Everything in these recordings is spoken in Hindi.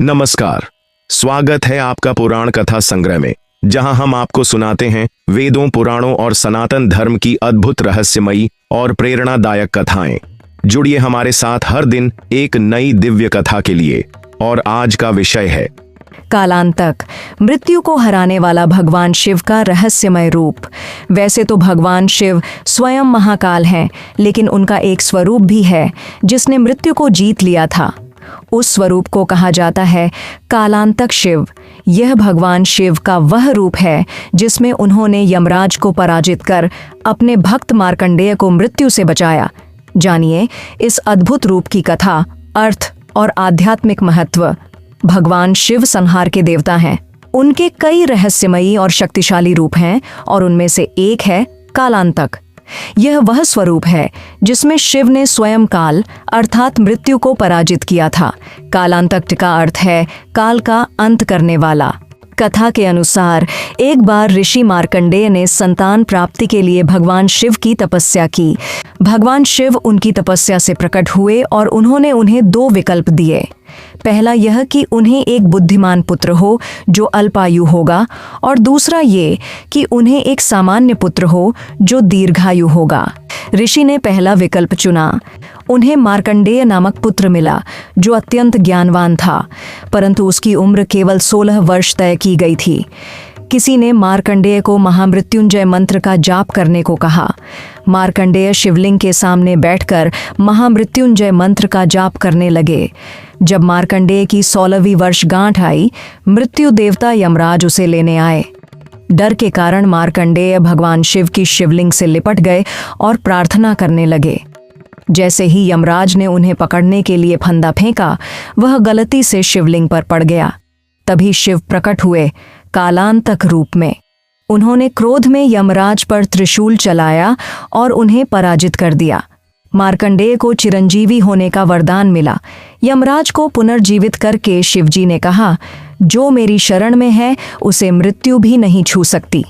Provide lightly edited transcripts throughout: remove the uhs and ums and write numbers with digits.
नमस्कार। स्वागत है आपका पुराण कथा संग्रह में, जहां हम आपको सुनाते हैं वेदों, पुराणों और सनातन धर्म की अद्भुत, रहस्यमयी और प्रेरणादायक कथाएं। जुड़िए हमारे साथ हर दिन एक नई दिव्य कथा के लिए। और आज का विषय है कालांतक, मृत्यु को हराने वाला भगवान शिव का रहस्यमय रूप। वैसे तो भगवान शिव स्वयं महाकाल हैं, लेकिन उनका एक स्वरूप भी है जिसने मृत्यु को जीत लिया था। उस स्वरूप को कहा जाता है कालांतक शिव। यह भगवान शिव का वह रूप है जिसमें उन्होंने यमराज को पराजित कर अपने भक्त मार्कंडेय को मृत्यु से बचाया। जानिए इस अद्भुत रूप की कथा, अर्थ और आध्यात्मिक महत्व। भगवान शिव संहार के देवता हैं। उनके कई रहस्यमयी और शक्तिशाली रूप हैं और उनमें से एक है कालांतक। यह वह स्वरूप है जिसमें शिव ने स्वयं काल अर्थात मृत्यु को पराजित किया था। कालांतक का अर्थ है काल का अंत करने वाला। कथा के अनुसार एक बार ऋषि मार्कंडेय ने संतान प्राप्ति के लिए भगवान शिव की तपस्या की। भगवान शिव उनकी तपस्या से प्रकट हुए और उन्होंने उन्हें दो विकल्प दिए। पहला यह कि उन्हें एक बुद्धिमान पुत्र हो जो अल्पायु होगा, और दूसरा ये कि उन्हें एक सामान्य पुत्र हो जो दीर्घायु होगा। ऋषि ने पहला विकल्प चुना। उन्हें मार्कंडेय नामक पुत्र मिला जो अत्यंत ज्ञानवान था, परंतु उसकी उम्र केवल 16 वर्ष तय की गई थी। किसी ने मार्कंडेय को महामृत्युंजय मंत्र का जाप करने को कहा। मार्कंडेय शिवलिंग के सामने बैठकर महामृत्युंजय मंत्र का जाप करने लगे। जब मार्कंडेय की 16वीं वर्षगांठ आई, मृत्यु देवता यमराज उसे लेने आए। डर के कारण मार्कंडेय भगवान शिव की शिवलिंग से लिपट गए और प्रार्थना करने लगे। जैसे ही यमराज ने उन्हें पकड़ने के लिए फंदा फेंका, वह गलती से शिवलिंग पर पड़ गया। तभी शिव प्रकट हुए कालांतक रूप में। उन्होंने क्रोध में यमराज पर त्रिशूल चलाया और उन्हें पराजित कर दिया। मार्कंडेय को चिरंजीवी होने का वरदान मिला। यमराज को पुनर्जीवित करके शिवजी ने कहा, जो मेरी शरण में है उसे मृत्यु भी नहीं छू सकती।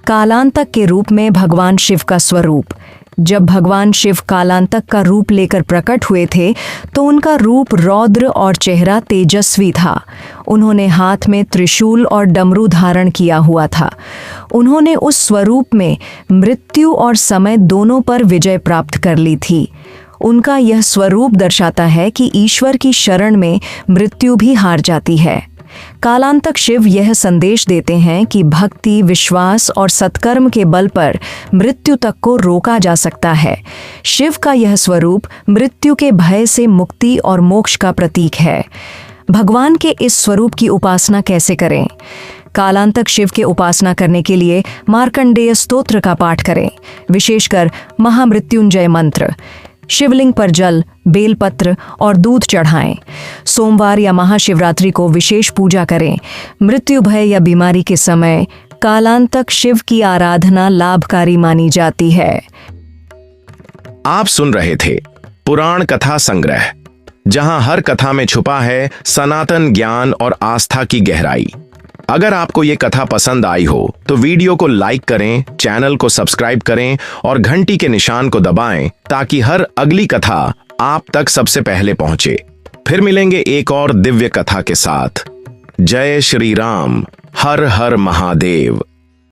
कालांतक के रूप में भगवान शिव का स्वरूप। जब भगवान शिव कालांतक का रूप लेकर प्रकट हुए थे तो उनका रूप रौद्र और चेहरा तेजस्वी था। उन्होंने हाथ में त्रिशूल और डमरू धारण किया हुआ था। उन्होंने उस स्वरूप में मृत्यु और समय दोनों पर विजय प्राप्त कर ली थी। उनका यह स्वरूप दर्शाता है कि ईश्वर की शरण में मृत्यु भी हार जाती है। कालांतक शिव यह संदेश देते हैं कि भक्ति, विश्वास और सत्कर्म के बल पर मृत्यु तक को रोका जा सकता है। शिव का यह स्वरूप मृत्यु के भय से मुक्ति और मोक्ष का प्रतीक है। भगवान के इस स्वरूप की उपासना कैसे करें? कालांतक शिव के उपासना करने के लिए मार्कंडेय स्तोत्र का पाठ करें, विशेषकर महामृत्युंजय मंत्र। शिवलिंग पर जल, बेलपत्र और दूध चढ़ाएं। सोमवार या महाशिवरात्रि को विशेष पूजा करें। मृत्यु भय या बीमारी के समय कालांतक शिव की आराधना लाभकारी मानी जाती है। आप सुन रहे थे पुराण कथा संग्रह, जहां हर कथा में छुपा है सनातन ज्ञान और आस्था की गहराई। अगर आपको ये कथा पसंद आई हो तो वीडियो को लाइक करें, चैनल को सब्सक्राइब करें और घंटी के निशान को दबाएं ताकि हर अगली कथा आप तक सबसे पहले पहुंचे। फिर मिलेंगे एक और दिव्य कथा के साथ। जय श्री राम, हर हर महादेव।